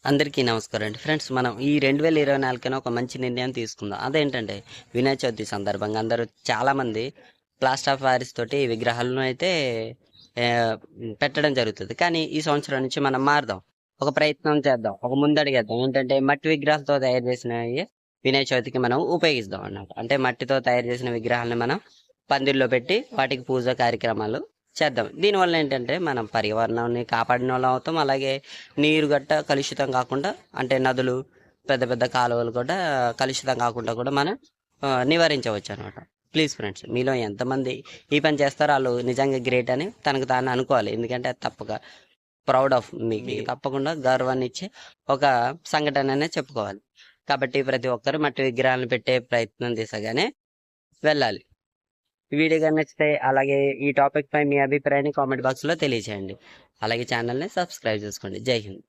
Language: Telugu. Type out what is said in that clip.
అందరికీ నమస్కారం అండి ఫ్రెండ్స్. మనం ఈ 2024 ఒక మంచి నిర్ణయం తీసుకుందాం. అదేంటంటే వినాయక చవితి సందర్భంగా అందరూ చాలామంది ప్లాస్టర్ ఆఫ్ ప్యారిస్ తోటి విగ్రహాలను అయితే ఆ, పెట్టడం జరుగుతుంది. కానీ ఈ సంవత్సరం నుంచి మనం మారుదాం, ఒక ప్రయత్నం చేద్దాం, ఒక ముందడుగేద్దాం. ఏంటంటే మట్టి విగ్రహాలతో తయారు చేసినవి వినాయక చవితికి మనం ఉపయోగిస్తాం అన్నమాట. అంటే మట్టితో తయారు చేసిన విగ్రహాలను మనం పందిర్లో పెట్టి వాటికి పూజ కార్యక్రమాలు చేద్దాం. దీనివల్ల ఏంటంటే మనం పర్యావరణాన్ని కాపాడిన వాళ్ళం అవుతాం. అలాగే నీరు గట్ట కలుషితం కాకుండా, అంటే నదులు, పెద్ద పెద్ద కాలువలు కూడా కలుషితం కాకుండా కూడా మనం నివారించవచ్చు అనమాట. ప్లీజ్ ఫ్రెండ్స్, మీలో ఎంతమంది ఈ పని చేస్తారో వాళ్ళు నిజంగా గ్రేట్ అని తనకు తాను అనుకోవాలి. ఎందుకంటే అది తప్పక ప్రౌడ్ ఆఫ్ మీకు తప్పకుండా గర్వాన్ని ఇచ్చే ఒక సంఘటన అనే చెప్పుకోవాలి. కాబట్టి ప్రతి ఒక్కరు మట్టి విగ్రహాలను పెట్టే ప్రయత్నం దిశగానే వెళ్ళాలి. ఈ వీడియో కానీ నచ్చితే, అలాగే ఈ టాపిక్ పై మీ అభిప్రాయాన్ని కామెంట్ బాక్స్లో తెలియజేయండి. అలాగే ఛానల్ని సబ్స్క్రైబ్ చేసుకోండి. జై హింద్.